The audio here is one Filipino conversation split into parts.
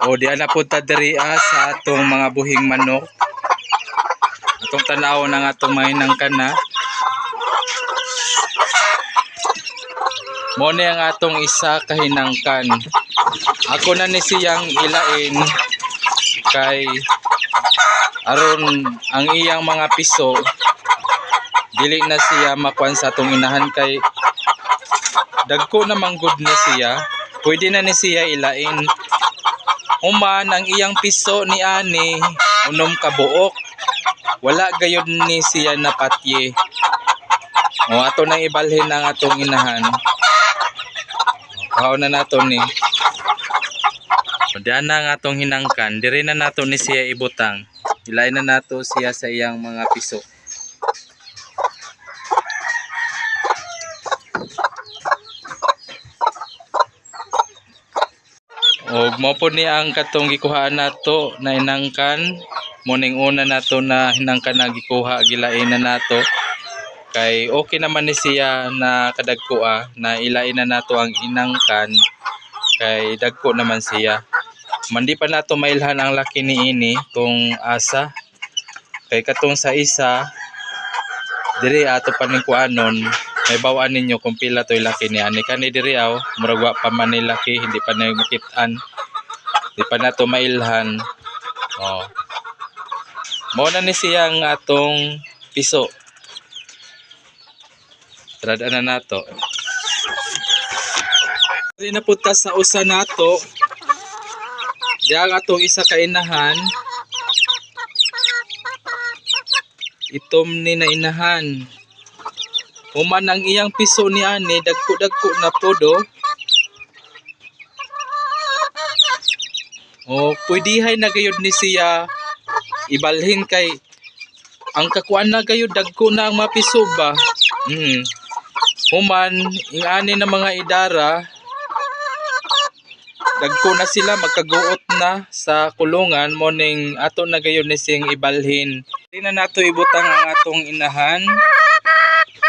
O di ana punta diri sa atong mga buhing manok. Atong tanaw ng atong mahinangkan na. Mo ni ang atong isa kahinangkan. Ako na ni siyang ilain kay aron ang iyang mga piso dili na siya makuan sa atong inahan kay dagko na manggod ni siya. Pwede na ni siya ilain. Human ang iyang piso ni ani unom ka buok. Wala gayud ni siya napatye. O ato nang ibalhin ang atong inahan. Kahaw na nato ni. Diyan na ang atong hinangkan. Diri na nato ni siya ibutang. Ilain na nato siya sa iyang mga piso. Og mo po ni ang katong gikuhaan nato na hinangkan. Muning una nato na hinangkan na gikuha gilain na nato. Kay okay naman ni siya na kadagkoa na ilain na nato ang inangkan kay dagko naman siya. Mandi pa nato mailhan ang laki ni ini kung asa. Kay katong sa isa diri ato paningkuanon may bawaan ninyo kung pila toy laki ni ani kani diri aw murag wa pa man ni laki hindi pa na makit-an. Di pa nato mailhan. Oh. Mao na ni siya ang atong piso. Trada na nato. Diri na punta sa usa nato. Diya atong isa ka inahan. Itom ni na inahan. Human ang iyang piso ni ani dagko-dagko na podo. O pwedihay na gayud ni siya ibalhin kay ang kakuan na gayud dagko na ang mapiso ba. Human ingani na mga idara dagko na sila magkaguot na sa kulungan mo ning ato na gayon ni sing ibalhin. Di na nato ibutang ang atong inahan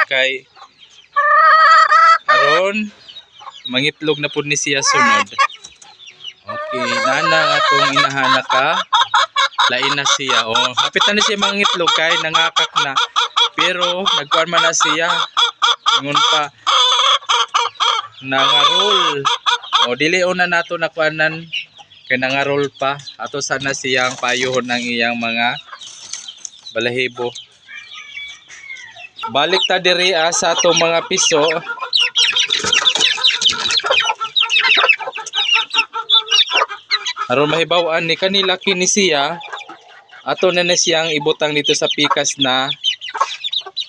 kay aron mangitlog na pud ni siya sunod. Okay, nana ang atong inahan naka lain na siya. Oh, hapit na ni siya mangitlog kay nangakak na. Pero nagkuan man na siya. Ingon pa nangarol. O dili una nato nakuanan kay nangarol pa. Ato sana siyang payuhon ng iyang mga balahibo. Balik ta diri sa atong mga piso. Aron mahibaw-an ni kanila kini siya. Ato na siyang ibutang dito sa pikas na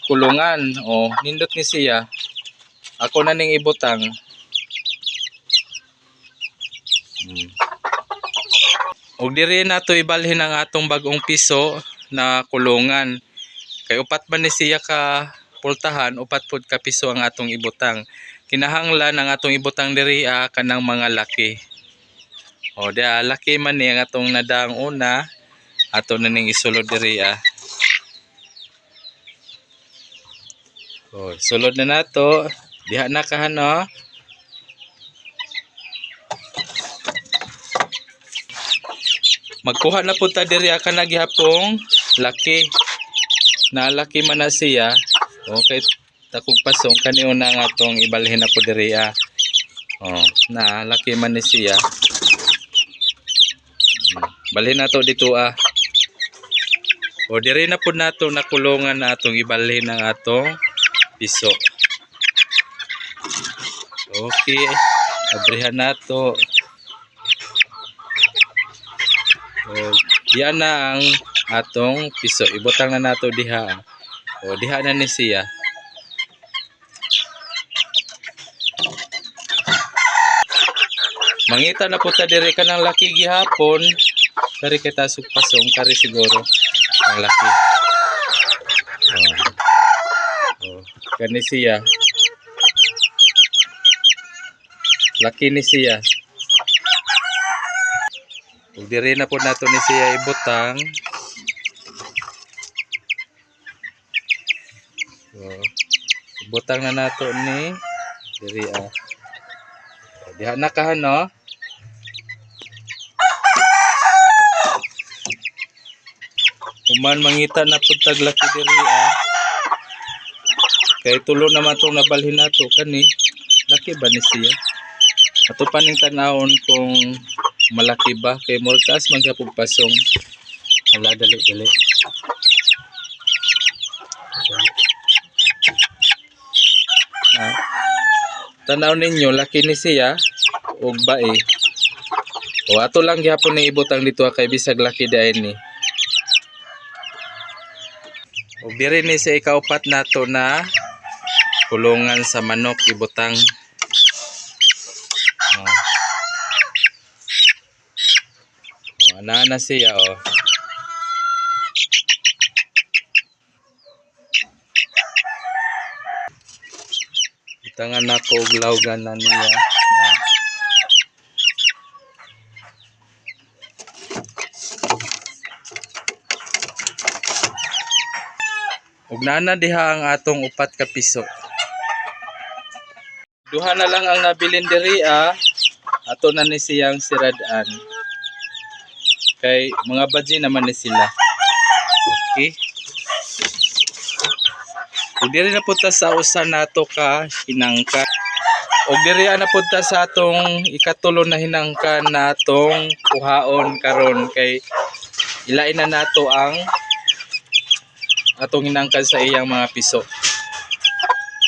kulungan. O nindot ni siya. Ako na ning ibutang. Og diri nato ibalhin ang atong bagong piso na kulungan. Kay upat man ni siya ka pultahan, upat pud ka piso ang atong ibutang. Kinahanglan ang atong ibutang diri kanang mga laki. O dia laki man ni ang atong nadaang una, ato na ning isulod diri O sulod na nato. Diha na kahano. Magkuha na punta diri kana gihapong laki. Na laki man na siya. Okay, takog pasong kani una nga atong ibalhin na po diri Oh, na laki man ni siya. Balhin nato dito O diri na pud nato nakulungan na atong ibalhin ang atong piso. Okay, abrihan nato. Diyan na ang atong piso. Ibutang na nato diha. O diha na ni siya. Mangita na puta diri kanang laki gihapon. Kari kita pasong kari siguro ang laki. Kani siya. Laki ni siya. Ug diri na po nato ni siya ibutang. Ibutang na nato ni diri Diha na kahano. Human mangita na pud tag laki diri ah. Kay tulo naman itong nabalhin nato kani. Laki ba ni siya? Ato pa ning tanawon kung malaki ba kay mortas man siya pugpasong. Hala dali. Ah, tanaw ninyo laki ni siya ug bae. O ato lang gyapon ni ibutang dito kay bisag laki dayon ni. Ug diri ni sa ikaupat nato na kulungan sa manok ibutang. Ana na siya oh. Itangan nako og lawgan na niya. Ug nana diha ang atong 4 ka piso. Duha na lang ang nabilin diri ah. Ato na ni siyang sirad-an. Kay mga badji naman ni sila. Okay. Ug diri na punta sa usa nato ka hinangkan. Ug diri na punta sa atong ikatulo na hinangkan natong kuhaon karon kay ilain na nato ang atong hinangkan sa iyang mga piso.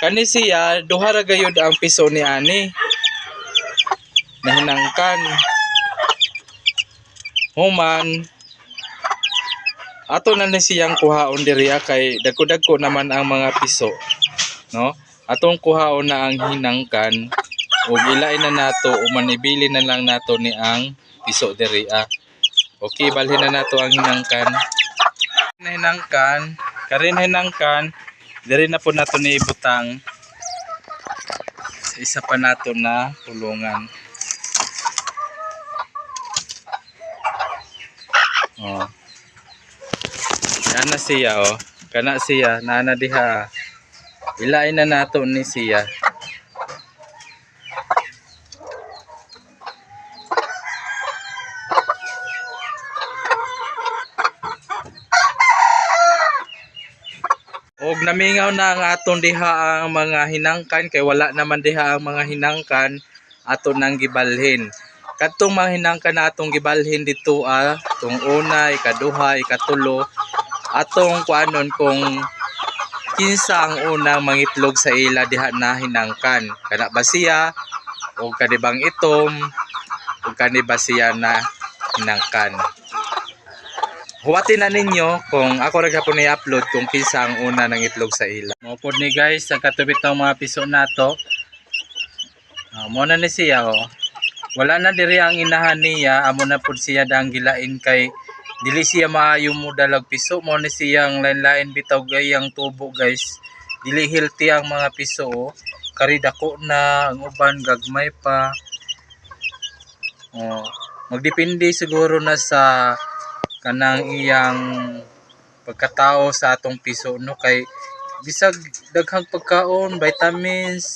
Kani siya duha ra gayud ang piso ni ani na hinangkan. Human ato na ni siyang kuhaon diri kay dagko-dagko naman ang mga piso, no? Atong kuhaon na ang hinangkan ug ilain na nato o manibili na lang nato ni ang piso diri Okay, balhin na nato ang hinangkan. Karin hinangkan, diri na po nato ni ibutang sa isa pa nato na kulungan. Oh. Kana siya oh. Kana siya nana diha. Ilain na nato ni siya. Og namingaw na ang atong diha ang mga hinangkan kay wala naman diha ang mga hinangkan ato nang gibalhin. Kadtong mga hinangkan na atong gibalhin dito tong una, ikaduha, ikatulo atong kuanon kung kinsa ang unang mangitlog sa ila diha na hinangkan. Kana ba siya o kanibang itom o kaniba siya na hinangkan. Huwatin na ninyo kung ako rin hapon i-upload kung kinsa ang una ng itlog sa ila. Mupod ni guys, ang katubit ng mga piso nato. Muna ni siya oh. Wala na diri ang inahan niya, amo na pud siya dang gilain kay dili siya maayo mo dalag piso. Mo ni siyang lain-lain bitaw gayang tubo guys. Dili healthy ang mga piso oh. Kari dako na, ang uban gagmay pa. Oh, magdepende siguro na sa kanang iyang pagkatao sa atong piso no kay bisag daghang pagkaon, vitamins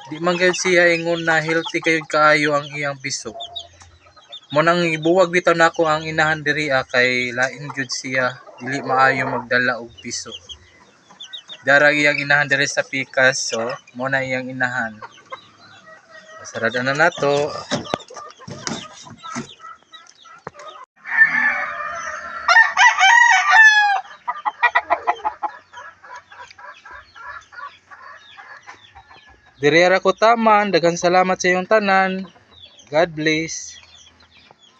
di man gyud siya ingon na healthy kayud kaayo ang iyang piso. Mo nang ibuwag bitaw nako ang inahan diri kay lain gyud siya, dili maayo magdala og piso. Darag iyang inahan diri sa pikas so mo na iyang inahan. Sarada na nato. Diri ra ko taman, daghang salamat sa iyong tanan. God bless.